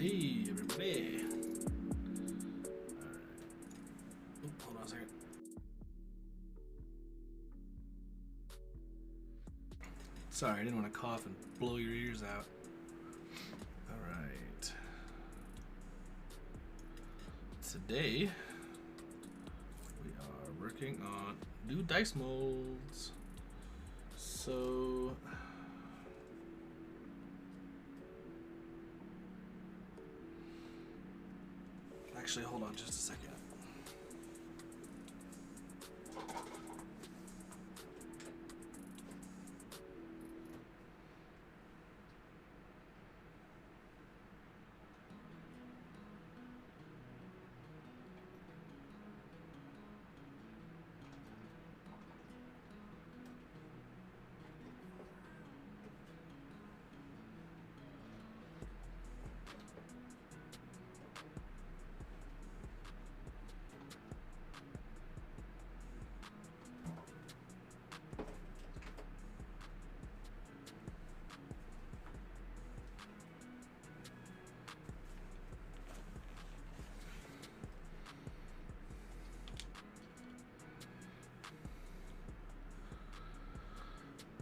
Hey, everybody. Alright. Hold on a second. Sorry, I didn't want to cough and blow your ears out. Alright. Today, we are working on new dice molds. So, actually, hold on just a second.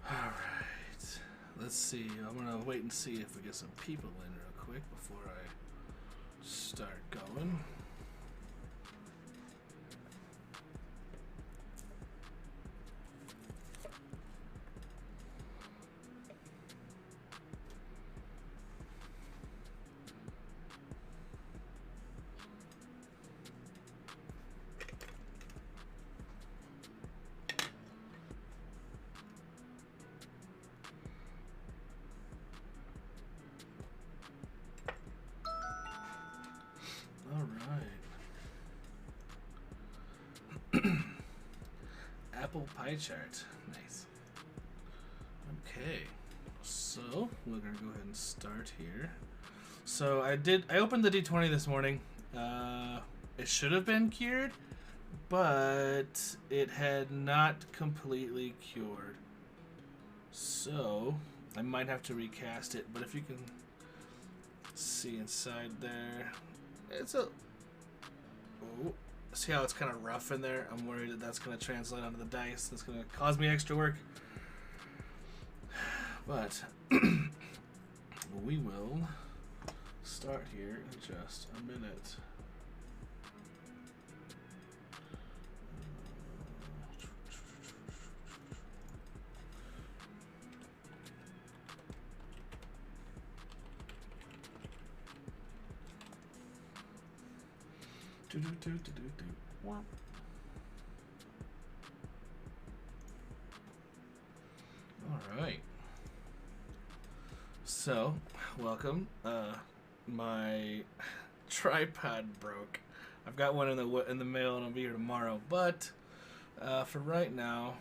Alright, let's see. I'm gonna wait and see if we get some people in real quick before I start going. Alright. Apple pie chart. Nice. Okay. So, we're going to go ahead and start here. So, I opened the D20 this morning. It should have been cured, but it had not completely cured. So, I might have to recast it, but if you can see inside there, it's a... Oh, see how it's kind of rough in there? I'm worried that that's going to translate onto the dice. That's going to cause me extra work. But we will start here in just a minute. All right. So, welcome. My tripod broke. I've got one in the mail and it'll be here tomorrow. But for right now,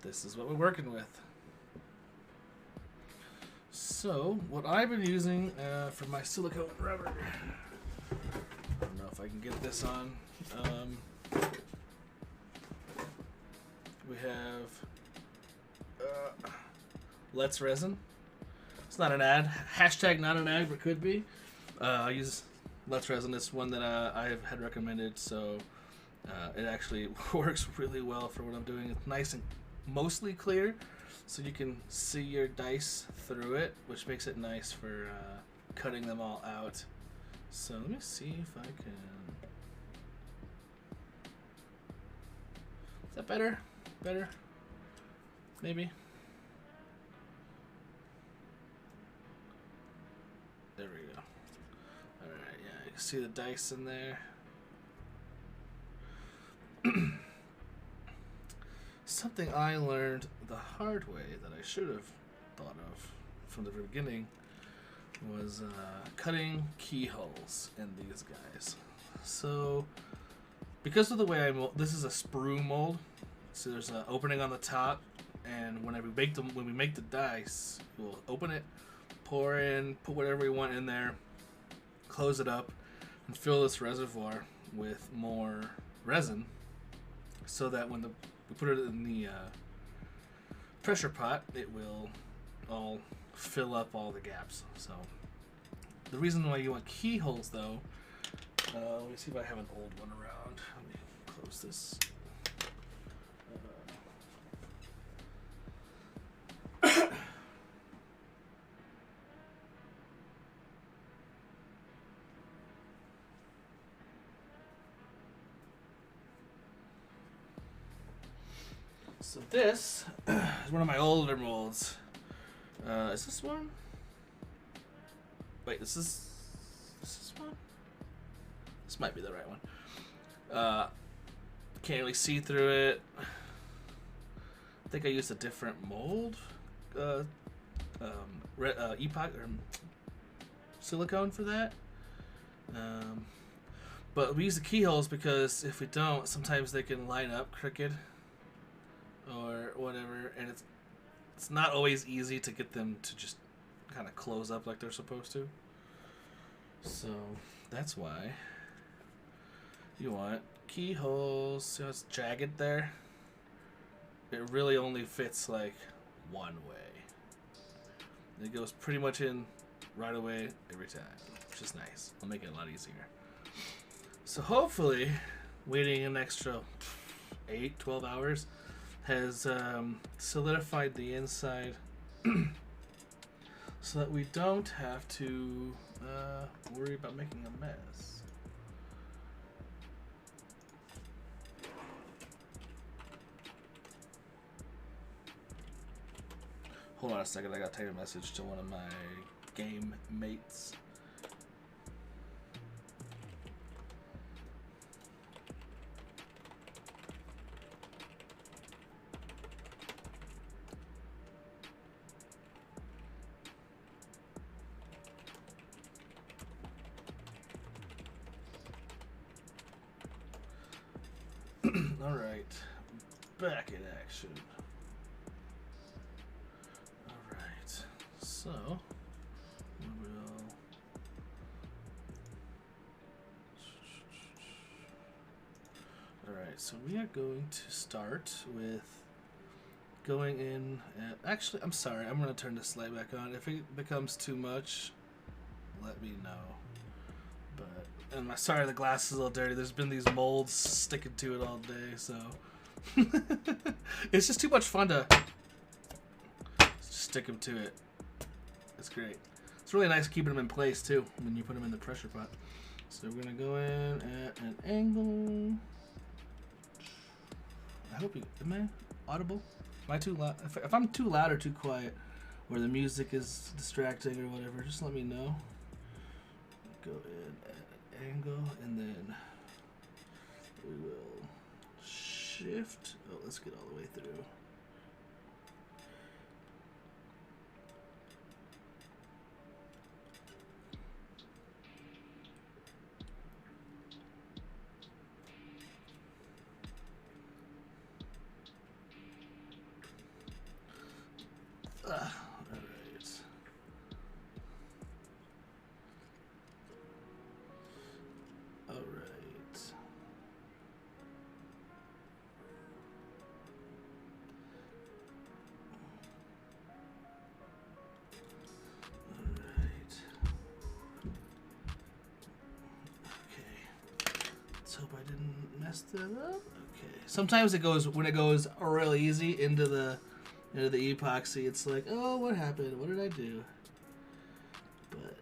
this is what we're working with. So, what I've been using for my silicone rubber. I don't know if I can get this on. We have Let's Resin. It's not an ad. Hashtag not an ad, but could be. I use Let's Resin. It's one that I have had recommended, so it actually works really well for what I'm doing. It's nice and mostly clear, so you can see your dice through it, which makes it nice for cutting them all out. So let me see if I can... Is that better? Better? Maybe? There we go. Alright, yeah, you can see the dice in there. Something I learned the hard way that I should have thought of from the very beginning was cutting keyholes in these guys. So, because of the way I mold, this is a sprue mold. So there's an opening on the top, and when we make the dice, we'll open it, pour in, put whatever we want in there, close it up, and fill this reservoir with more resin, so that when we put it in the pressure pot, it will all fill up all the gaps. So the reason why you want keyholes, though, let me see if I have an old one around. Let me close this. So this is one of my older molds. Is this one? Wait, this is one? This might be the right one. Can't really see through it. I think I used a different mold. Epoch or silicone for that. But we use the keyholes because if we don't, sometimes they can line up crooked or whatever, and it's not always easy to get them to just kind of close up like they're supposed to. So that's why you want keyholes. See how it's jagged there? It really only fits like one way. It goes pretty much in right away every time, which is nice. It'll make it a lot easier. So hopefully waiting an extra 8-12 hours has solidified the inside so that we don't have to worry about making a mess. Hold on a second, I gotta type a message to one of my game mates. Alright, back in action. Alright, so we will. Alright, so we are going to start with going in. Actually, I'm sorry, I'm going to turn this light back on. If it becomes too much, let me know. And I'm sorry the glass is a little dirty. There's been these molds sticking to it all day, so it's just too much fun to just stick them to it. It's great. It's really nice keeping them in place too when you put them in the pressure pot. So we're gonna go in at an angle. I hope am I audible? Am I too loud? If I'm too loud or too quiet, or the music is distracting or whatever, just let me know. Go in at angle, and then we will shift. Oh, let's get all the way through. Hope I didn't mess that up. Okay. Sometimes it goes when it goes real easy into the epoxy. It's like, oh, what happened? What did I do? But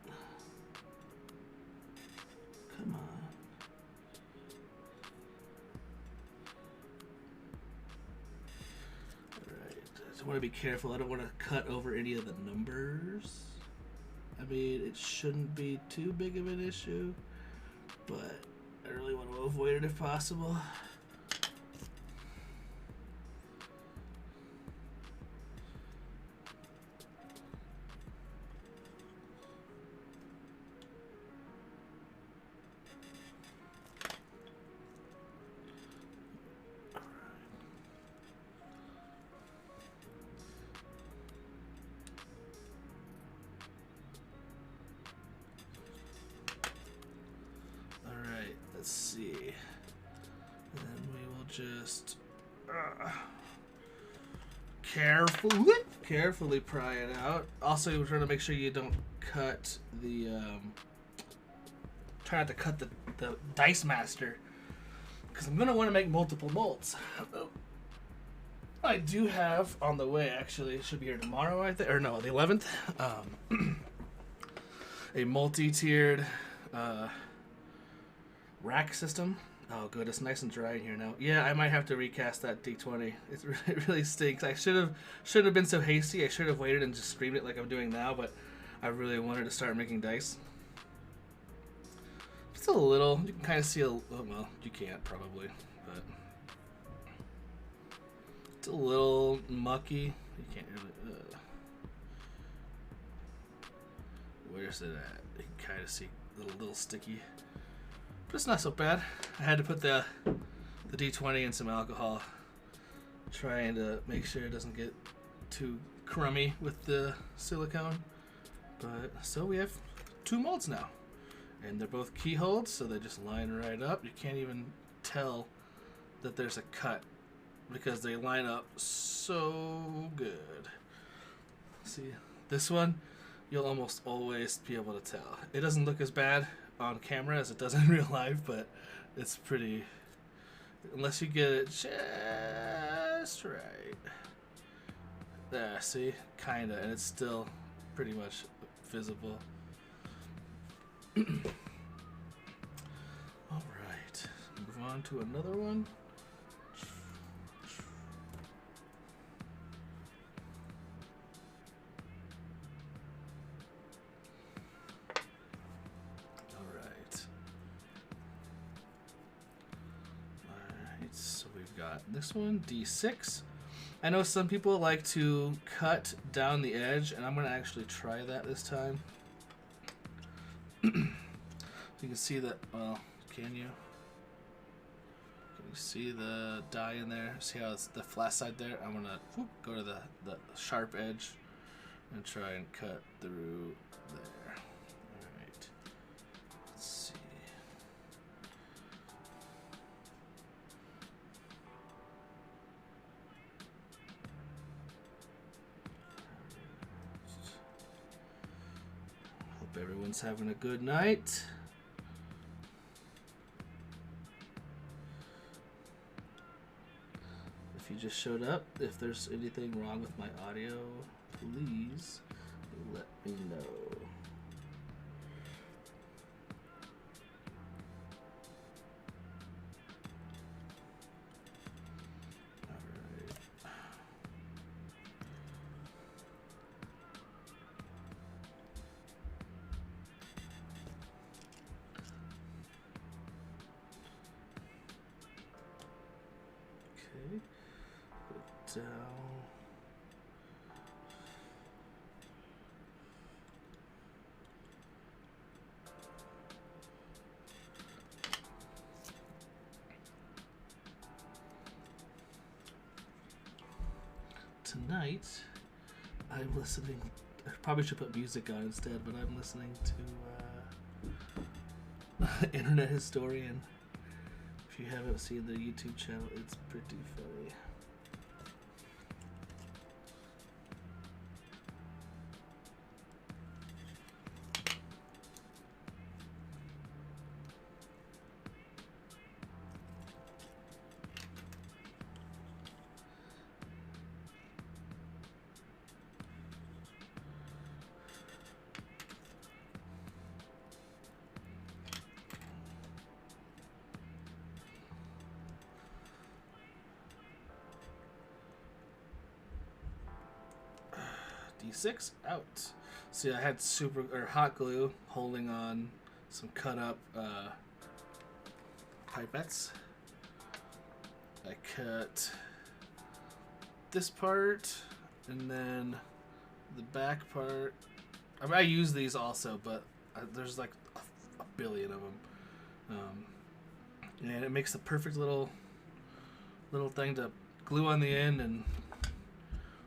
come on. All right. I just want to be careful. I don't want to cut over any of the numbers. I mean, it shouldn't be too big of an issue, but I really want to avoid it if possible. Let's see. And then we will just carefully pry it out. Also, you're trying to make sure you don't cut the try not to cut the Dice Master, because I'm gonna want to make multiple molds. I do have on the way, actually, it should be here tomorrow, I think, or no, the 11th. A multi-tiered rack system. Oh, good. It's nice and dry in here now. Yeah, I might have to recast that D20. It really stinks. I shouldn't have been so hasty. I should have waited and just screamed it like I'm doing now, but I really wanted to start making dice. Just a little. You can kind of see a... well, you can't probably, but... it's a little mucky. You can't really... where's it at? You can kind of see a little sticky. But it's not so bad. I had to put the D20 in some alcohol, trying to make sure it doesn't get too crummy with the silicone. But so we have 2 molds now, and they're both keyholes, so they just line right up. You can't even tell that there's a cut because they line up so good. See, this one you'll almost always be able to tell. It doesn't look as bad on camera as it does in real life, but it's pretty, unless you get it just right. There, see? Kinda, and it's still pretty much visible. Alright, move on to another one. This one, D6. I know some people like to cut down the edge, and I'm going to actually try that this time. You can see that, well, can you? Can you see the die in there? See how it's the flat side there? I'm going to go to the sharp edge and try and cut through there. Alright. Let's see. Everyone's having a good night. If you just showed up, if there's anything wrong with my audio, please let me know. Down. Tonight, I'm listening. I probably should put music on instead, but I'm listening to Internet Historian. If you haven't seen the YouTube channel, it's pretty funny. D6 out. See, I had hot glue holding on some cut up pipettes. I cut this part and then the back part. I mean, I use these also, but there's like a billion of them, and it makes the perfect little thing to glue on the end. And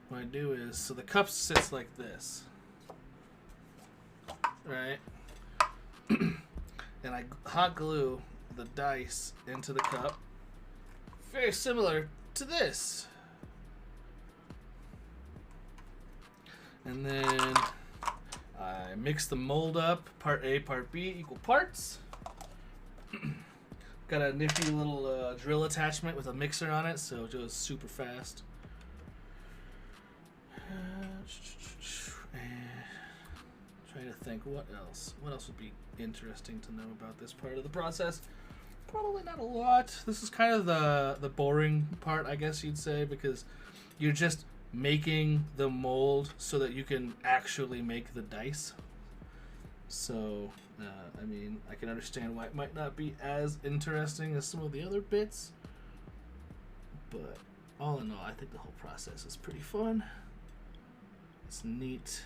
what I do is, so the cup sits like this, right? And I hot glue the dice into the cup, very similar to this. And then I mix the mold up, part A, part B, equal parts. Got a nifty little drill attachment with a mixer on it, so it goes super fast. Trying to think what else. What else would be interesting to know about this part of the process? Probably not a lot. This is kind of the boring part, I guess you'd say, because you're just making the mold so that you can actually make the dice. So, I mean, I can understand why it might not be as interesting as some of the other bits. But all in all, I think the whole process is pretty fun. It's neat.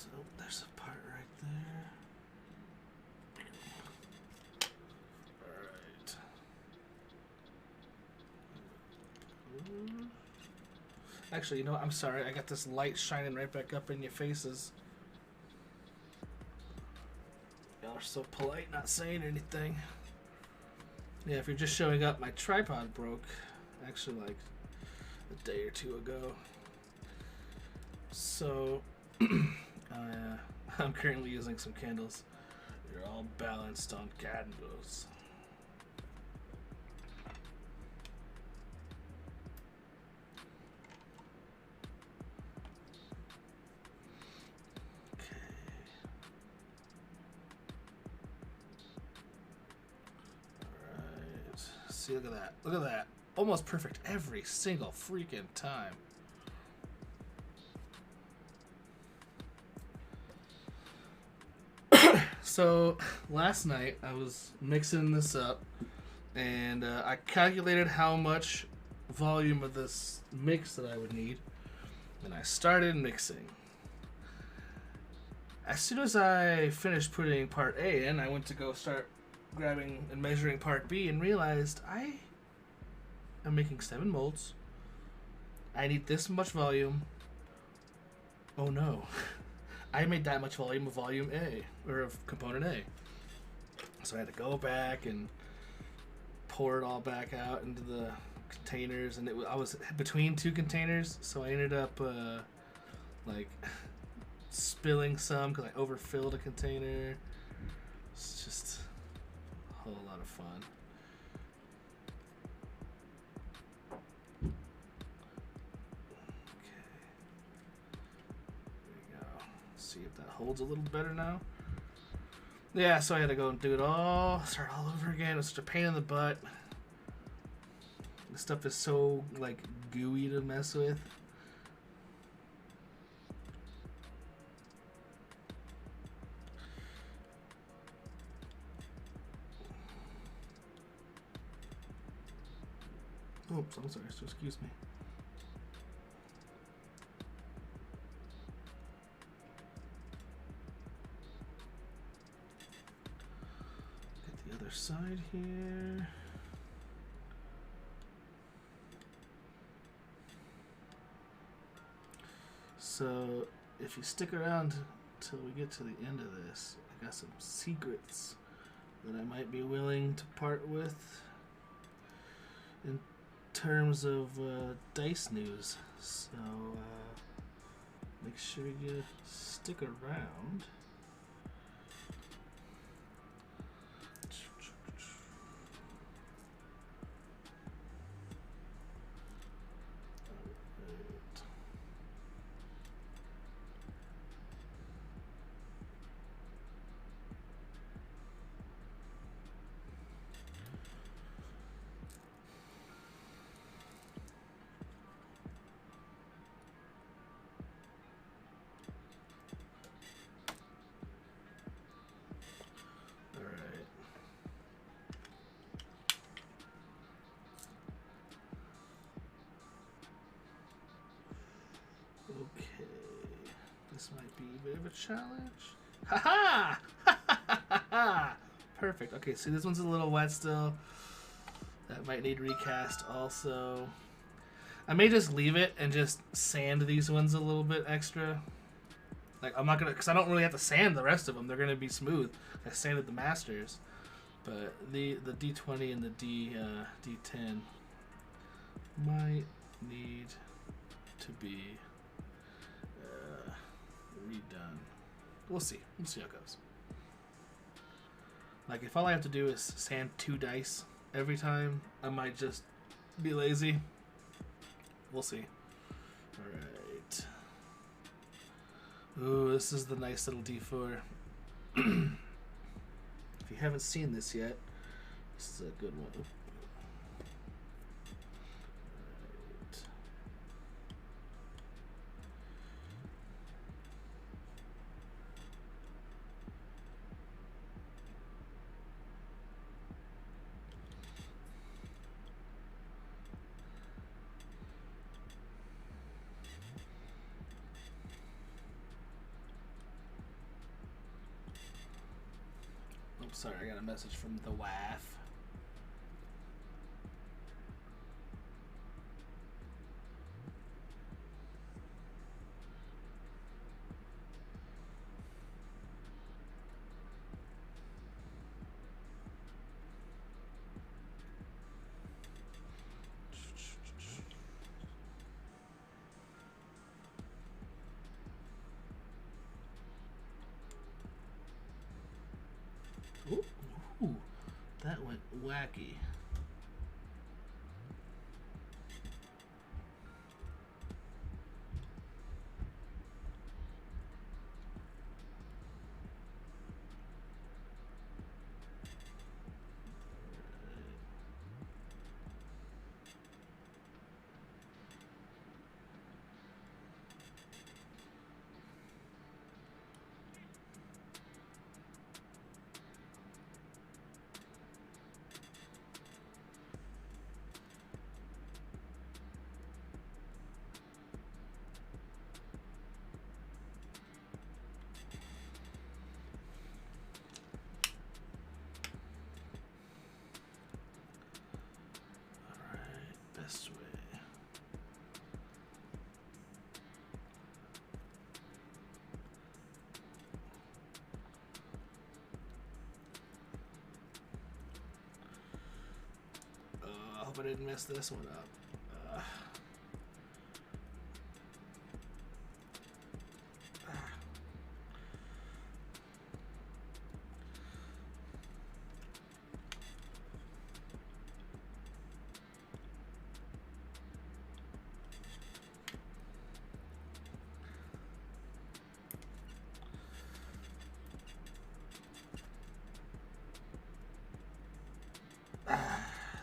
Oh, there's a part right there. Alright. Actually, you know what? I'm sorry. I got this light shining right back up in your faces. Y'all are so polite, not saying anything. Yeah, if you're just showing up, my tripod broke. Actually, like a day or two ago. So, I'm currently using some candles. They're all balanced on candles. Okay. Alright. See, look at that. Look at that. Almost perfect every single freaking time. So last night I was mixing this up, and I calculated how much volume of this mix that I would need, and I started mixing. As soon as I finished putting part A in, I went to go start grabbing and measuring part B and realized I am making 7 molds. I need this much volume. Oh no. I made that much volume of volume A, or of component A. So I had to go back and pour it all back out into the containers, and I was between 2 containers, so I ended up like spilling some because I overfilled a container. It's just a whole lot of fun. See if that holds a little better now. Yeah, so I had to go and do it all, start all over again. It was such a pain in the butt. This stuff is so like gooey to mess with. Oops, I'm sorry, so excuse me. other side here. So if you stick around till we get to the end of this, I got some secrets that I might be willing to part with in terms of dice news. So make sure you stick around. Okay, this might be a bit of a challenge. Ha ha! Perfect. Okay, see, this one's a little wet still. That might need recast also. I may just leave it and just sand these ones a little bit extra. Like, I'm not gonna, because I don't really have to sand the rest of them. They're gonna be smooth. I sanded the masters, but the D20 and the D10 might need to be redone. We'll see. We'll see how it goes. Like, if all I have to do is sand 2 dice every time, I might just be lazy. We'll see. Alright. Ooh, this is the nice little D4. If you haven't seen this yet, this is a good one. Right. Sorry, I got a message from the wife. Ooh, that went wacky. Best way. I hope I didn't mess this one up.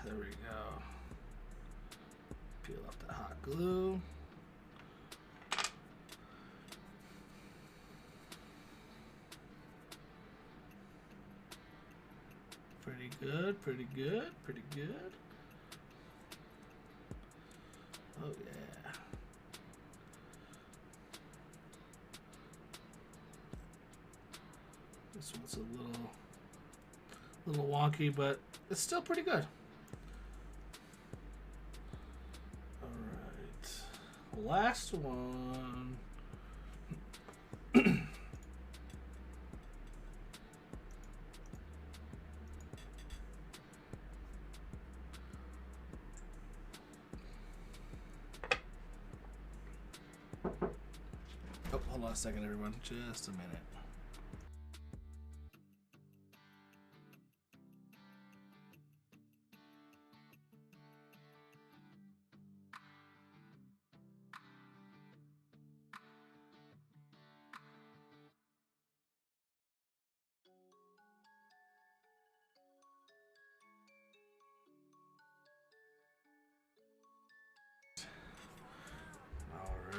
There we go. Peel off the hot glue. Pretty good, pretty good, pretty good. Oh yeah. This one's a A little wonky, but it's still pretty good. Alright. Last one. Oh, hold on a second, everyone. Just a minute.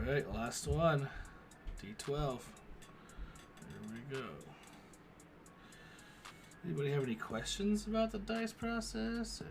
Alright, last one. D12. Here we go. Anybody have any questions about the dice process?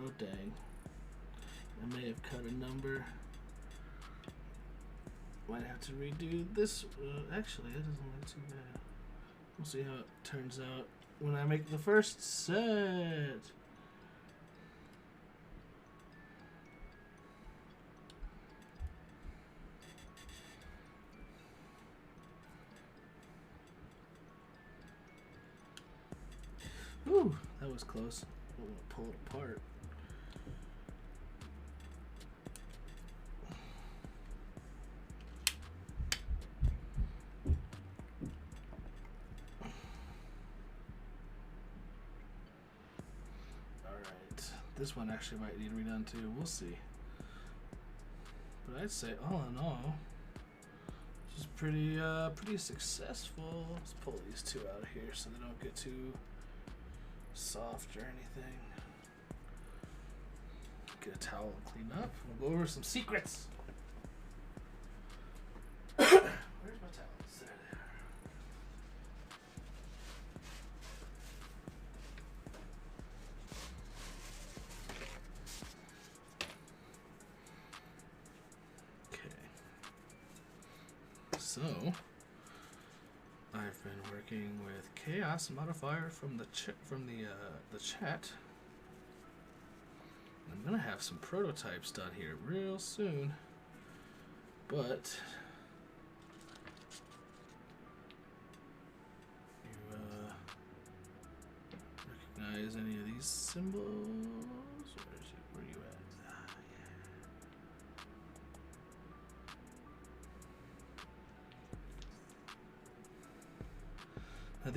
Oh dang. I may have cut a number. Might have to redo this. Actually, that doesn't look too bad. We'll see how it turns out when I make the first set. Ooh, that was close. I'm gonna pull it apart. This one actually might need redone too. We'll see. But I'd say all in all, this is pretty successful. Let's pull these two out of here so they don't get too soft or anything. Get a towel and clean up. We'll go over some secrets. Where's my towels? There they are. So, I've been working with Chaos Modifier from the chat. I'm gonna have some prototypes done here real soon, but you recognize any of these symbols? Where are you at?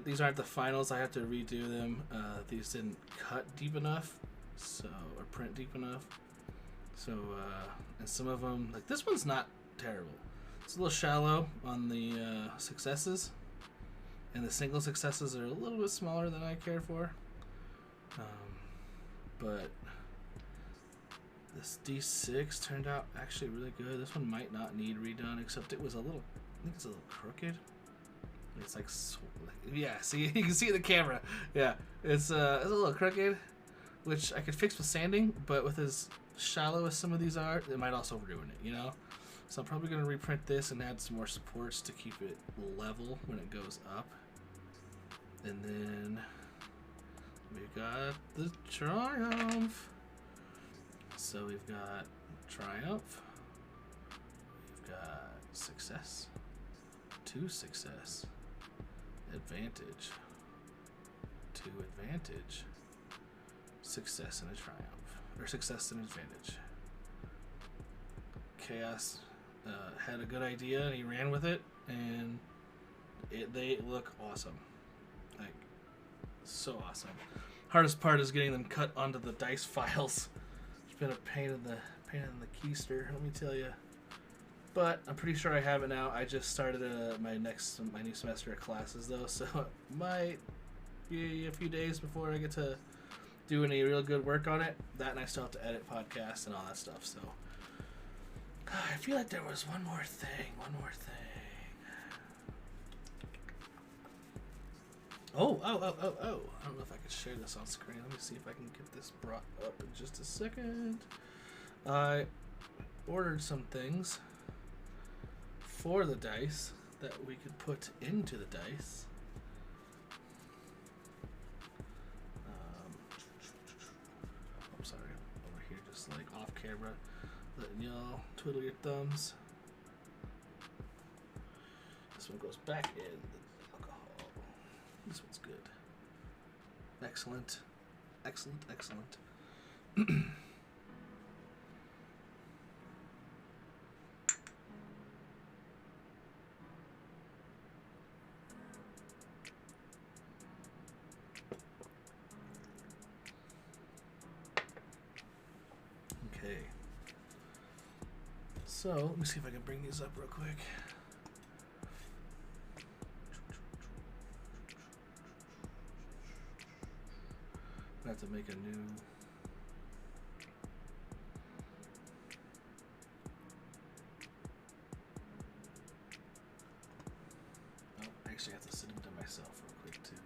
These aren't the finals. I have to redo them. These didn't cut deep enough, or print deep enough. So and some of them, like this one's not terrible. It's a little shallow on the successes, and the single successes are a little bit smaller than I care for. But this D6 turned out actually really good. This one might not need redone, except it was I think it's a little crooked. It's like, yeah, see, you can see the camera. Yeah, it's a little crooked, which I could fix with sanding, but with as shallow as some of these are, it might also ruin it, you know? So I'm probably going to reprint this and add some more supports to keep it level when it goes up. And then we've got the Triumph. So we've got Triumph. We've got Success. 2 Success. Advantage. 2 Advantage. success and a triumph, or success and advantage. Chaos had a good idea and he ran with it, and they look awesome, like so awesome. Hardest part is getting them cut onto the dice files. It's been a pain in the keister, let me tell you. But I'm pretty sure I have it now. I just started my new semester of classes though, so it might be a few days before I get to do any real good work on it. That, and I still have to edit podcasts and all that stuff. So I feel like there was one more thing. Oh! I don't know if I can share this on screen. Let me see if I can get this brought up in just a second. I ordered some things for the dice that we could put into the dice. I'm sorry, I'm over here just like off camera, letting y'all twiddle your thumbs. This one goes back in the alcohol. This one's good. Excellent. Okay. So, let me see if I can bring these up real quick. I have to make a new... Oh, I actually have to send them to myself real quick too.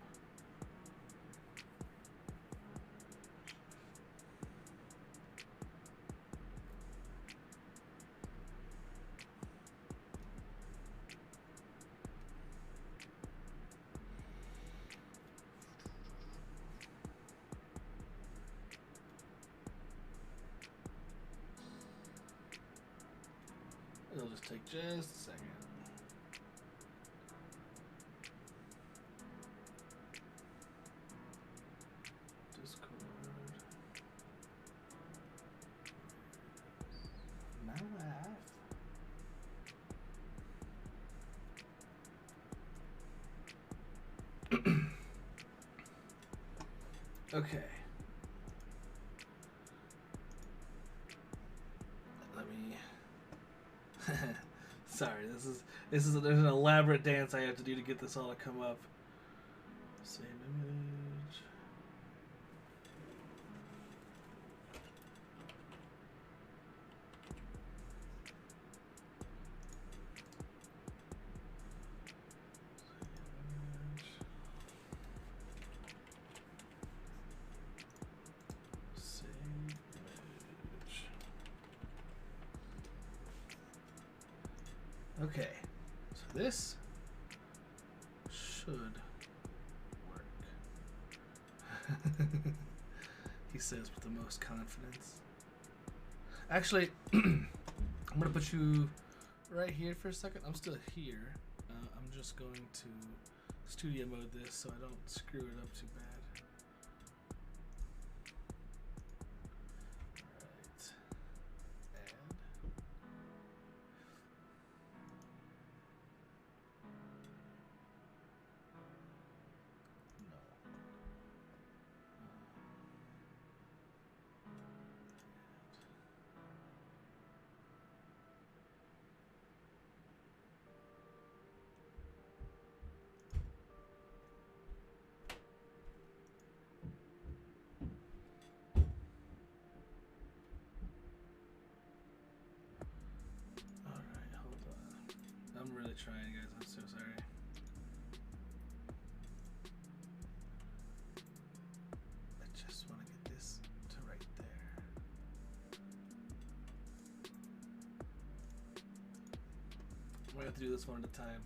It'll just take just a second. Discord. My life. Okay. Let me. Sorry, there's an elaborate dance I have to do to get this all to come up. Save image. Save image. Okay, so this should work. He says with the most confidence. Actually, I'm gonna put you right here for a second. I'm still here. I'm just going to studio mode this so I don't screw it up too bad. I'm really trying, guys. I'm so sorry. I just want to get this to right there. We have to do this one at a time.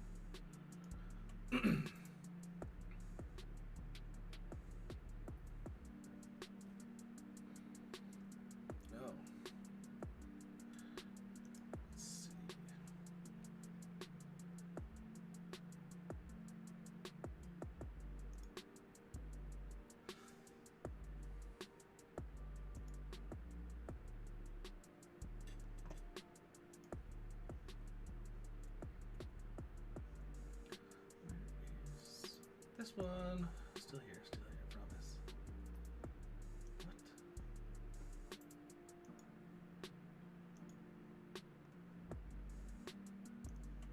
this one. Still here, I promise. What?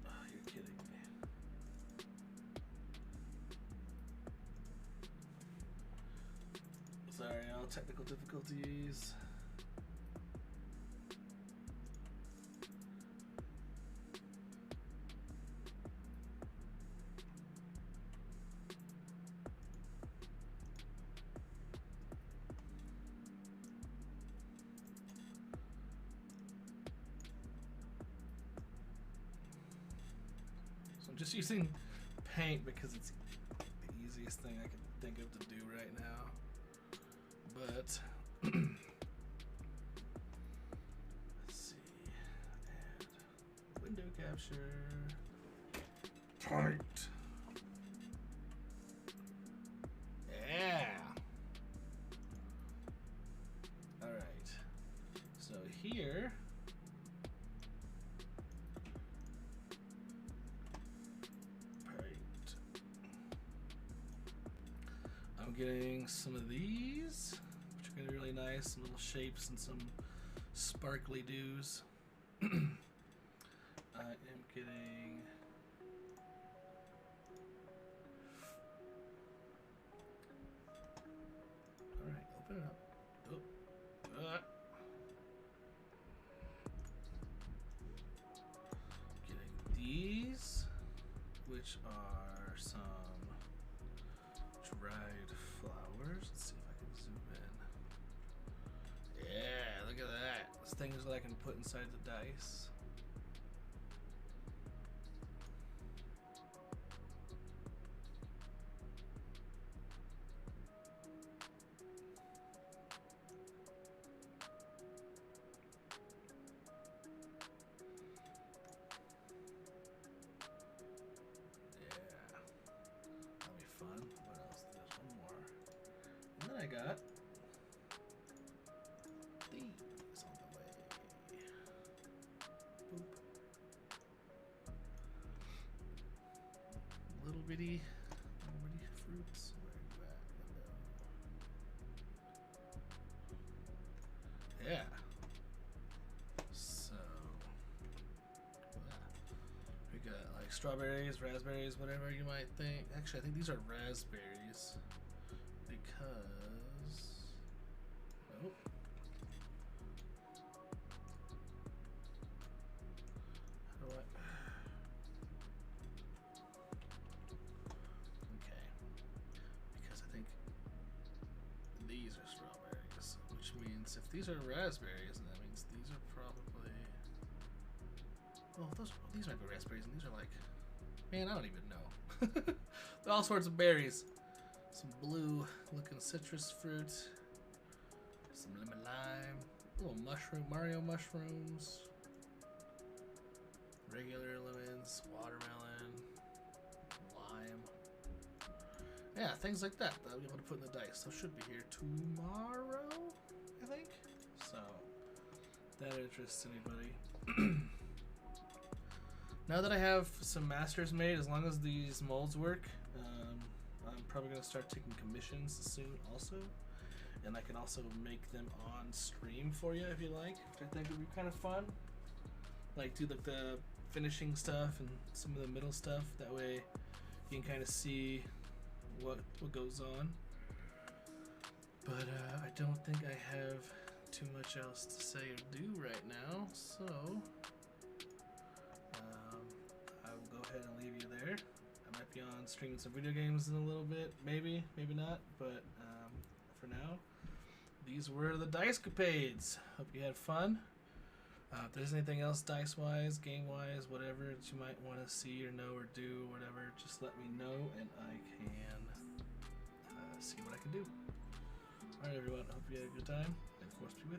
Oh, you're kidding me. Sorry, all technical difficulties. Just using paint because it's the easiest thing I can think of to do right now. But let's see. Add window capture. Paint. Yeah. All right. So here. I'm getting some of these, which are going to be really nice, some little shapes and some sparkly dews. I am getting alright, open it up. Oh. Getting these, which are some dried flowers. Let's see if I can zoom in. Yeah, look at that. This thing is what I can put inside the dice. I got these on the way. Boop. Little bitty fruits. Where are you at? Yeah. So we got like strawberries, raspberries, whatever you might think. Actually, I think these are raspberries. Because nope. How do I? Okay. Because I think these are strawberries, which means if these are raspberries, then that means these are probably. Well, these might be raspberries, and these are like, man, I don't even know. All sorts of berries. Some blue looking citrus fruit, some lemon lime, little mushroom, Mario mushrooms, regular lemons, watermelon, lime. Yeah, things like that I'll be able to put in the dice. So should be here tomorrow, I think. So if that interests anybody. Now that I have some masters made, as long as these molds work, I'm probably going to start taking commissions soon also. And I can also make them on stream for you if you like, which I think would be kind of fun. Like do like the finishing stuff and some of the middle stuff. That way you can kind of see what goes on. But I don't think I have too much else to say or do right now. So I will go ahead and leave you there. I might be on streaming some video games in a little bit, maybe not, but for now, these were the Dicecapades. Hope you had fun. If there's anything else dice-wise, game-wise, whatever that you might want to see or know or do or whatever, just let me know and I can see what I can do. Alright everyone, hope you had a good time, and of course be with you.